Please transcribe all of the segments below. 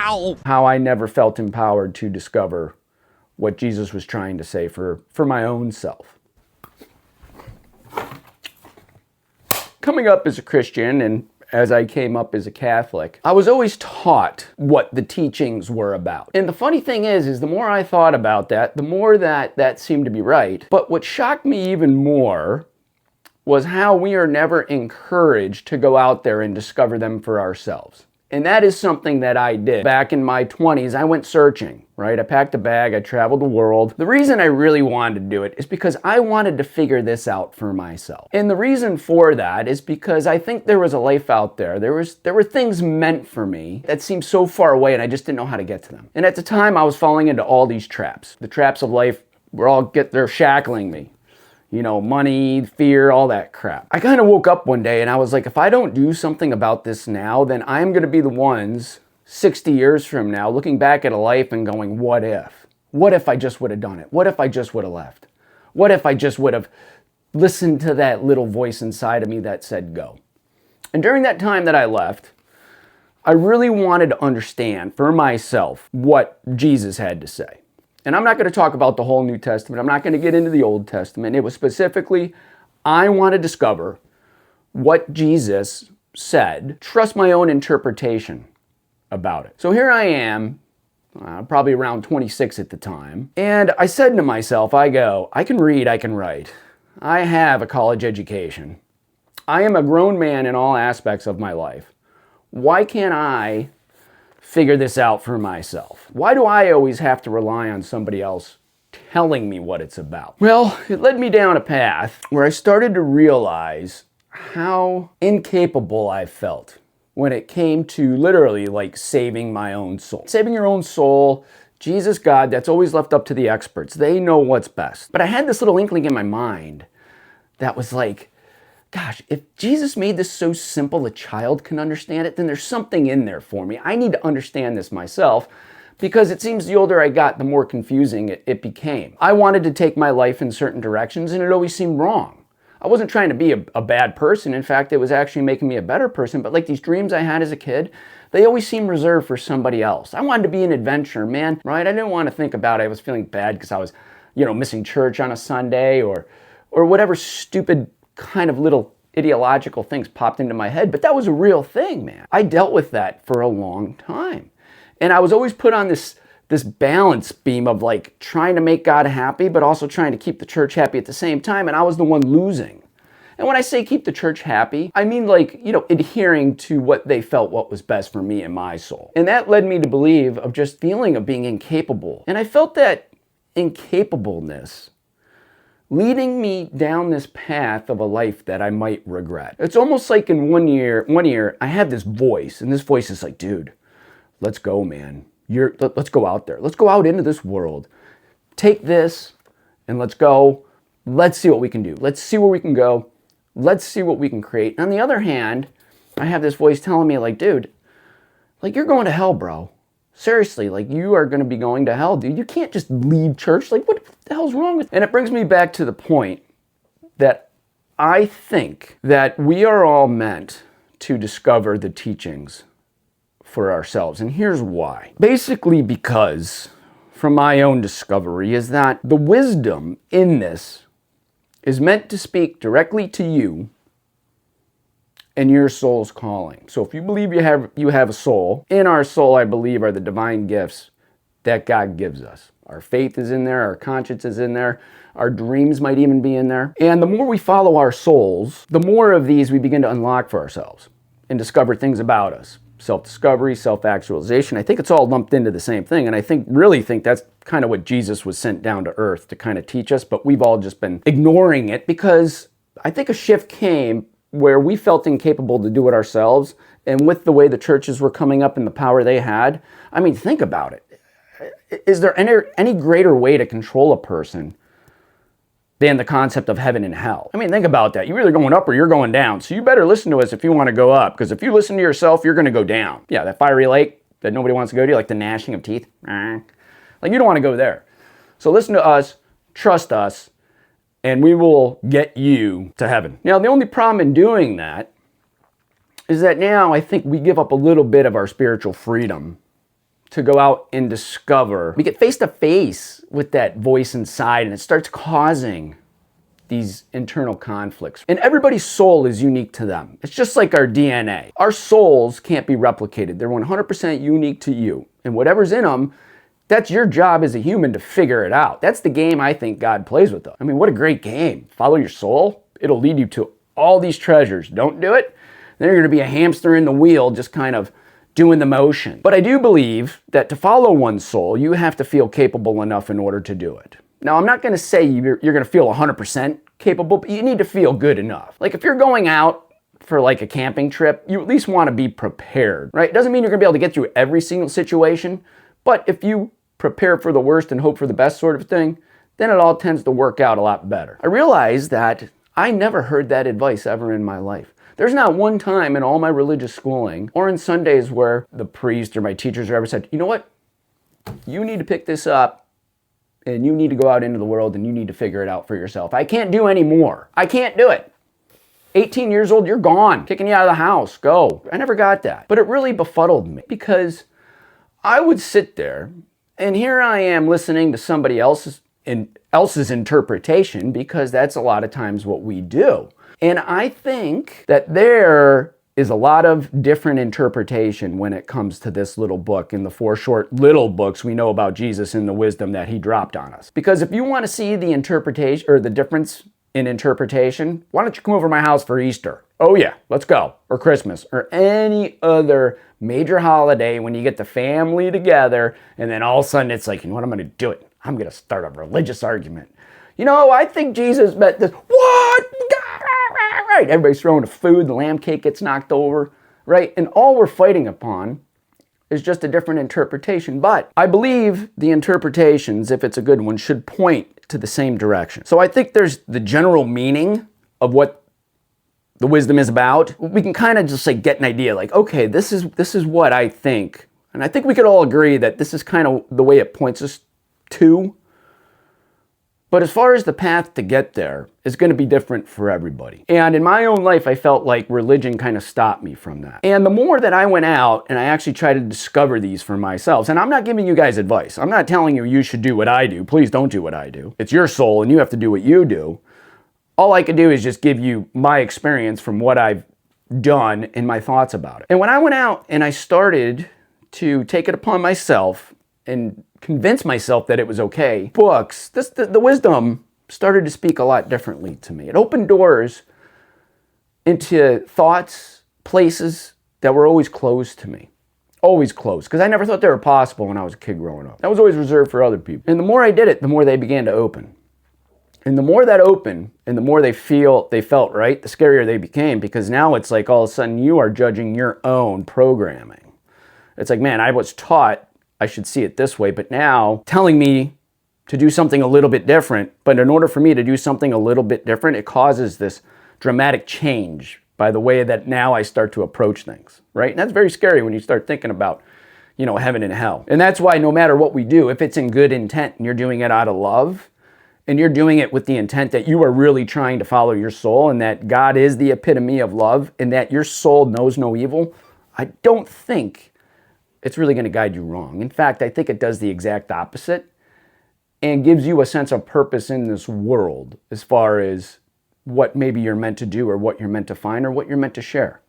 Ow! How I never felt empowered to discover what Jesus was trying to say for my own self. Coming up as a Christian and as I came up as a Catholic, I was always taught what the teachings were about. And the funny thing is the more I thought about that, the more that seemed to be right. But what shocked me even more was how we are never encouraged to go out there and discover them for ourselves. And that is something that I did. Back in my 20s, I went searching, right? I packed a bag, I traveled the world. The reason I really wanted to do it is because I wanted to figure this out for myself. And the reason for that is because I think there was a life out there. There were things meant for me that seemed so far away and I just didn't know how to get to them. And at the time, I was falling into all these traps. The traps of life they're shackling me. You know, money, fear, all that crap. I kind of woke up one day and I was like, if I don't do something about this now, then I'm going to be the ones 60 years from now looking back at a life and going, what if? What if I just would have done it? What if I just would have left? What if I just would have listened to that little voice inside of me that said go? And during that time that I left, I really wanted to understand for myself what Jesus had to say. And I'm not going to talk about the whole New Testament. I'm not going to get into the Old Testament. It was specifically, I want to discover what Jesus said, trust my own interpretation about it. So here I am, probably around 26 at the time, and I said to myself, I can read, I can write. I have a college education. I am a grown man in all aspects of my life. Why can't I figure this out for myself? Why do I always have to rely on somebody else telling me what it's about? Well, it led me down a path where I started to realize how incapable I felt when it came to literally like saving my own soul. Saving your own soul, Jesus, God, that's always left up to the experts. They know what's best. But I had this little inkling in my mind that was like, gosh, if Jesus made this so simple a child can understand it, then there's something in there for me. I need to understand this myself because it seems the older I got, the more confusing it became. I wanted to take my life in certain directions and it always seemed wrong. I wasn't trying to be a bad person. In fact, it was actually making me a better person. But like these dreams I had as a kid, they always seemed reserved for somebody else. I wanted to be an adventurer, man, right? I didn't want to think about it. I was feeling bad because I was, missing church on a Sunday or whatever stupid kind of little ideological things popped into my head, but that was a real thing, man. I dealt with that for a long time. And I was always put on this balance beam of like trying to make God happy, but also trying to keep the church happy at the same time. And I was the one losing. And when I say keep the church happy, I mean like, adhering to what they felt what was best for me and my soul. And that led me to believe of just feeling of being incapable. And I felt that incapableness leading me down this path of a life that I might regret. It's almost like in one year, I have this voice, and this voice is like, dude, let's go, man. Let's go out there. Let's go out into this world. Take this and let's go. Let's see what we can do. Let's see where we can go. Let's see what we can create. And on the other hand, I have this voice telling me like, dude, like you're going to hell, bro. Seriously, like you are going to be going to hell, dude. You can't just leave church. Like what the hell's wrong with? And it brings me back to the point that I think that we are all meant to discover the teachings for ourselves. And here's why. Basically because, from my own discovery, is that the wisdom in this is meant to speak directly to you and your soul's calling. So if you believe you have a soul, in our soul, I believe, are the divine gifts that God gives us. Our faith is in there, our conscience is in there, our dreams might even be in there. And the more we follow our souls, the more of these we begin to unlock for ourselves and discover things about us. Self-discovery, self-actualization. I think it's all lumped into the same thing. And I really think that's kind of what Jesus was sent down to earth to kind of teach us, but we've all just been ignoring it because I think a shift came where we felt incapable to do it ourselves. And with the way the churches were coming up and the power they had, I mean, think about it. Is there any greater way to control a person than the concept of heaven and hell? I mean, think about that. You're either going up or you're going down. So you better listen to us if you want to go up. Because if you listen to yourself, you're going to go down. Yeah, that fiery lake that nobody wants to go to, like the gnashing of teeth. Like you don't want to go there. So listen to us, trust us, and we will get you to heaven. Now, the only problem in doing that is that now I think we give up a little bit of our spiritual freedom to go out and discover. We get face to face with that voice inside, and it starts causing these internal conflicts. And everybody's soul is unique to them. It's just like our DNA. Our souls can't be replicated. They're 100% unique to you. And whatever's in them, that's your job as a human to figure it out. That's the game I think God plays with us. I mean, what a great game. Follow your soul. It'll lead you to all these treasures. Don't do it, then you're going to be a hamster in the wheel, just kind of doing the motion. But I do believe that to follow one's soul, you have to feel capable enough in order to do it. Now, I'm not going to say you're going to feel 100% capable, but you need to feel good enough. Like if you're going out for like a camping trip, you at least want to be prepared, right? It doesn't mean you're going to be able to get through every single situation, but if you prepare for the worst and hope for the best sort of thing, then it all tends to work out a lot better. I realized that I never heard that advice ever in my life. There's not one time in all my religious schooling or in Sundays where the priest or my teachers ever said, you know what? You need to pick this up and you need to go out into the world and you need to figure it out for yourself. I can't do any more. I can't do it. 18 years old, you're gone. Kicking you out of the house. Go. I never got that. But it really befuddled me because I would sit there and here I am listening to somebody else's interpretation, because that's a lot of times what we do. And I think that there is a lot of different interpretation when it comes to this little book and the 4 short little books we know about Jesus and the wisdom that he dropped on us. Because if you want to see the interpretation or the difference in interpretation, why don't you come over to my house for Easter? Oh yeah, let's go. Or Christmas or any other major holiday when you get the family together and then all of a sudden it's like, you know what, I'm going to do it. I'm going to start a religious argument. You know, I think Jesus meant this. What? Right. Everybody's throwing the food, the lamb cake gets knocked over, right? And all we're fighting upon is just a different interpretation. But I believe the interpretations, if it's a good one, should point to the same direction. So I think there's the general meaning of what the wisdom is about. We can kind of just like get an idea like, okay, this is what I think. And I think we could all agree that this is kind of the way it points us to. But as far as the path to get there, it's going to be different for everybody. And in my own life, I felt like religion kind of stopped me from that. And the more that I went out and I actually tried to discover these for myself, and I'm not giving you guys advice. I'm not telling you you should do what I do. Please don't do what I do. It's your soul and you have to do what you do. All I can do is just give you my experience from what I've done and my thoughts about it. And when I went out and I started to take it upon myself and convince myself that it was okay, books, the wisdom started to speak a lot differently to me. It opened doors into thoughts, places that were always closed to me. Always closed, because I never thought they were possible when I was a kid growing up. That was always reserved for other people. And the more I did it, the more they began to open. And the more that opened, and the more they felt right, the scarier they became, because now it's like all of a sudden you are judging your own programming. It's like, man, I was taught I should see it this way, but now telling me to do something a little bit different, but in order for me to do something a little bit different, it causes this dramatic change by the way that now I start to approach things, right? And that's very scary when you start thinking about, heaven and hell. And that's why no matter what we do, if it's in good intent and you're doing it out of love, and you're doing it with the intent that you are really trying to follow your soul and that God is the epitome of love and that your soul knows no evil, I don't think it's really going to guide you wrong. In fact, I think it does the exact opposite and gives you a sense of purpose in this world as far as what maybe you're meant to do or what you're meant to find or what you're meant to share.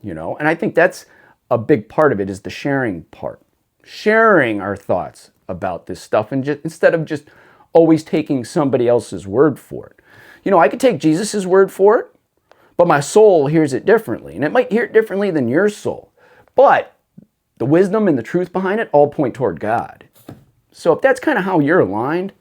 And I think that's a big part of it is the sharing part. Sharing our thoughts about this stuff and instead of just always taking somebody else's word for it. I could take Jesus's word for it, but my soul hears it differently. And it might hear it differently than your soul. But the wisdom and the truth behind it all point toward God. So if that's kind of how you're aligned,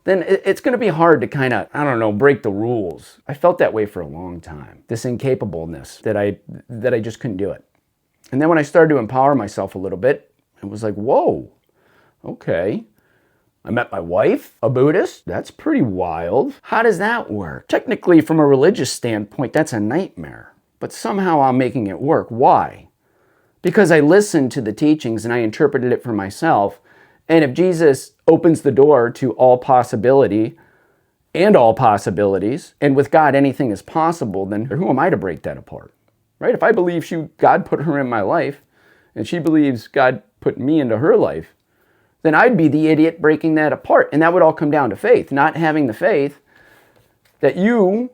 then it's going to be hard to kind of, break the rules. I felt that way for a long time. This incapableness that I just couldn't do it. And then when I started to empower myself a little bit, it was like, whoa, okay. I met my wife, a Buddhist. That's pretty wild. How does that work? Technically, from a religious standpoint, that's a nightmare. But somehow I'm making it work. Why? Because I listened to the teachings and I interpreted it for myself. And if Jesus opens the door to all possibility and all possibilities, and with God anything is possible, then who am I to break that apart? Right? If I believe God put her in my life, and she believes God putting me into her life, then I'd be the idiot breaking that apart. And that would all come down to faith, not having the faith that you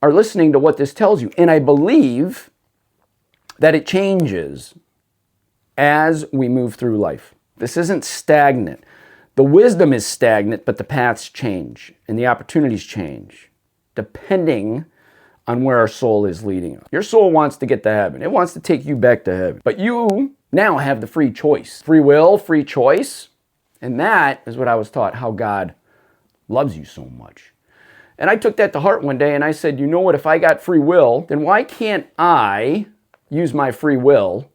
are listening to what this tells you. And I believe that it changes as we move through life. This isn't stagnant. The wisdom is stagnant, but the paths change and the opportunities change depending on where our soul is leading us. Your soul wants to get to heaven. It wants to take you back to heaven. But you now have the free choice. Free will, free choice. And that is what I was taught, how God loves you so much. And I took that to heart one day and I said, you know what, if I got free will, then why can't I use my free will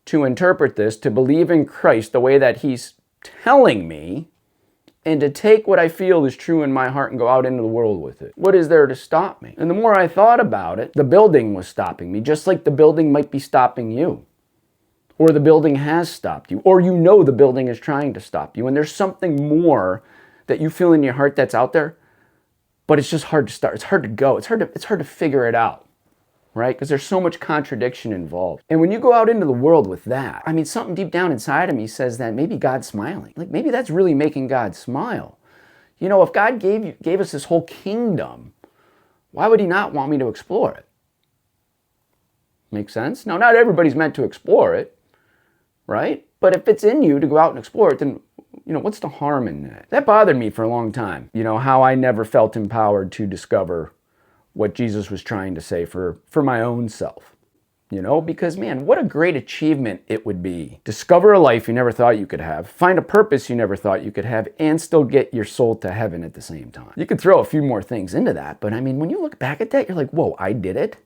to interpret this, to believe in Christ the way that He's telling me, and to take what I feel is true in my heart and go out into the world with it? What is there to stop me? And the more I thought about it, the building was stopping me, just like the building might be stopping you. Or the building has stopped you. Or you know the building is trying to stop you. And there's something more that you feel in your heart that's out there, but it's just hard to start. It's hard to go. It's hard to figure it out. Right? Because there's so much contradiction involved. And when you go out into the world with that, I mean, something deep down inside of me says that maybe God's smiling. Like maybe that's really making God smile. You know, if God gave us this whole kingdom, why would He not want me to explore it? Make sense? Now, not everybody's meant to explore it, right? But if it's in you to go out and explore it, then, you know, what's the harm in that? That bothered me for a long time. You know, how I never felt empowered to discover what Jesus was trying to say for my own self. You know, because man, what a great achievement it would be. Discover a life you never thought you could have, find a purpose you never thought you could have, and still get your soul to heaven at the same time. You could throw a few more things into that, but I mean, when you look back at that, you're like, whoa, I did it?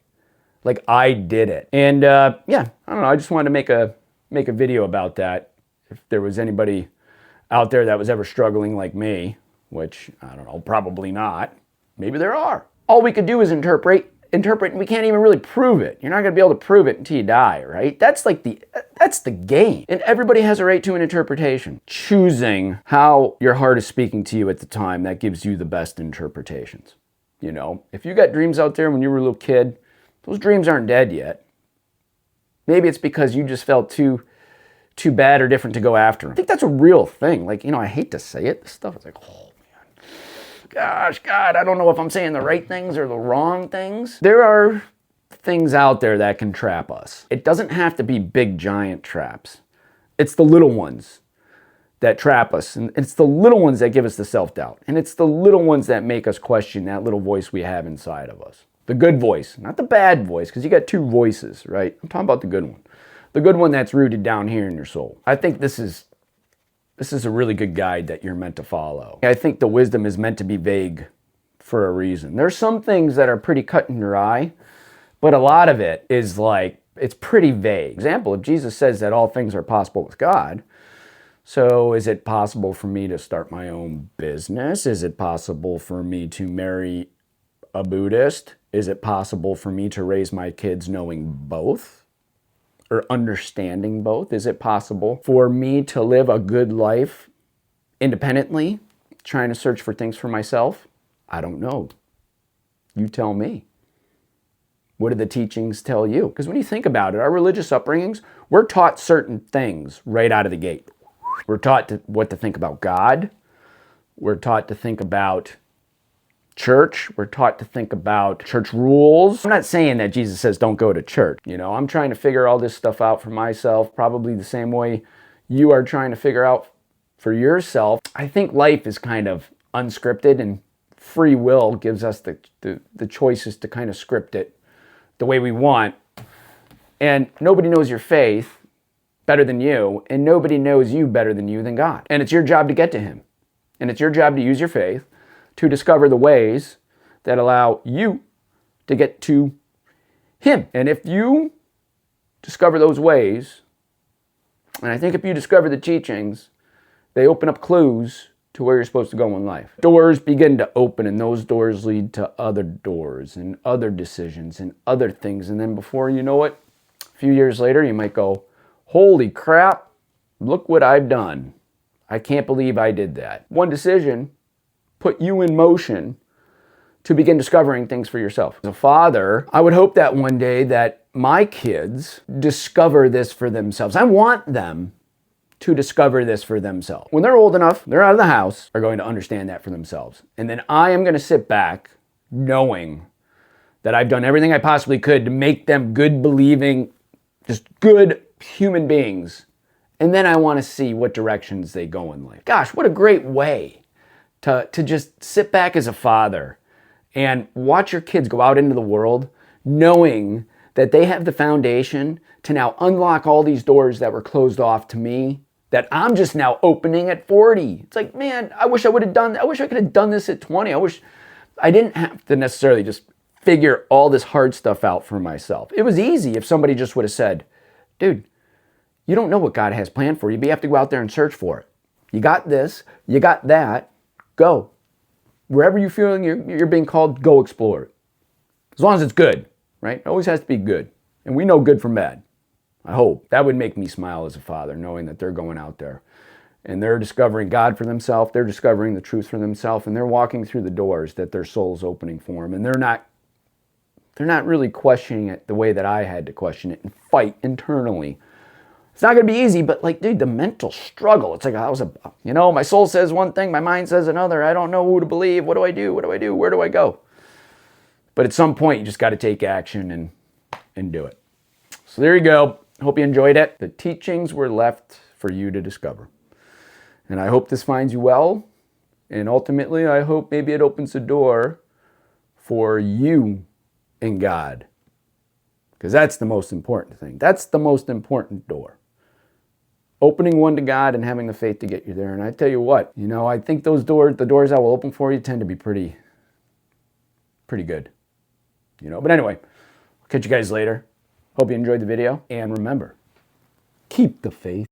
Like, I did it. And yeah, I don't know, I just wanted to make a video about that. If there was anybody out there that was ever struggling like me, which, I don't know, probably not. Maybe there are. All we could do is interpret, and we can't even really prove it. You're not going to be able to prove it until you die, right? That's the game. And everybody has a right to an interpretation. Choosing how your heart is speaking to you at the time, that gives you the best interpretations. You know, if you got dreams out there when you were a little kid, those dreams aren't dead yet. Maybe it's because you just felt too bad or different to go after them. I think that's a real thing. Like, you know, I hate to say it. This stuff is like, oh, gosh, God, I don't know if I'm saying the right things or the wrong things. There are things out there that can trap us. It doesn't have to be big, giant traps. It's the little ones that trap us. And it's the little ones that give us the self-doubt. And it's the little ones that make us question that little voice we have inside of us. The good voice, not the bad voice, because you got two voices, right? I'm talking about the good one. The good one that's rooted down here in your soul. I think this is a really good guide that you're meant to follow. I think the wisdom is meant to be vague for a reason. There's some things that are pretty cut and dry, but a lot of it is like, it's pretty vague. Example, if Jesus says that all things are possible with God, so is it possible for me to start my own business? Is it possible for me to marry a Buddhist? Is it possible for me to raise my kids knowing both? Or understanding both? Is it possible for me to live a good life independently, trying to search for things for myself? I don't know. You tell me. What do the teachings tell you? Because when you think about it, our religious upbringings, we're taught certain things right out of the gate. We're taught what to think about God. We're taught to think about church. We're taught to think about church rules. I'm not saying that Jesus says don't go to church. You know, I'm trying to figure all this stuff out for myself, probably the same way you are trying to figure out for yourself. I think life is kind of unscripted, and free will gives us the choices to kind of script it the way we want. And nobody knows your faith better than you, and nobody knows you better than you than God. And it's your job to get to Him. And it's your job to use your faith to discover the ways that allow you to get to Him. And if you discover those ways, and I think if you discover the teachings, they open up clues to where you're supposed to go in life. Doors begin to open, and those doors lead to other doors and other decisions and other things. And then before you know it, a few years later, you might go, holy crap, look what I've done. I can't believe I did that. One decision put you in motion to begin discovering things for yourself. As a father, I would hope that one day that my kids discover this for themselves. I want them to discover this for themselves. When they're old enough, they're out of the house, they're going to understand that for themselves. And then I am going to sit back knowing that I've done everything I possibly could to make them good, believing, just good human beings. And then I want to see what directions they go in life. Gosh, what a great way to just sit back as a father and watch your kids go out into the world knowing that they have the foundation to now unlock all these doors that were closed off to me that I'm just now opening at 40. It's like, man, I wish I could have done this at 20. I wish I didn't have to necessarily just figure all this hard stuff out for myself. It was easy if somebody just would have said, dude, you don't know what God has planned for you, but you have to go out there and search for it. You got this, you got that, go. Wherever you're feeling you're being called, go explore it. As long as it's good, right? It always has to be good. And we know good from bad. I hope. That would make me smile as a father, knowing that they're going out there and they're discovering God for themselves, they're discovering the truth for themselves, and they're walking through the doors that their soul's opening for them. And they're not really questioning it the way that I had to question it and fight internally. It's not going to be easy, but like, dude, the mental struggle. It's like my soul says one thing, my mind says another. I don't know who to believe. What do I do? What do I do? Where do I go? But at some point, you just got to take action and do it. So there you go. Hope you enjoyed it. The teachings were left for you to discover. And I hope this finds you well. And ultimately, I hope maybe it opens the door for you and God. Because that's the most important thing. That's the most important door. Opening one to God and having the faith to get you there. And I tell you what, I think the doors that will open for you tend to be pretty good. But anyway, I'll catch you guys later. Hope you enjoyed the video. And remember, keep the faith.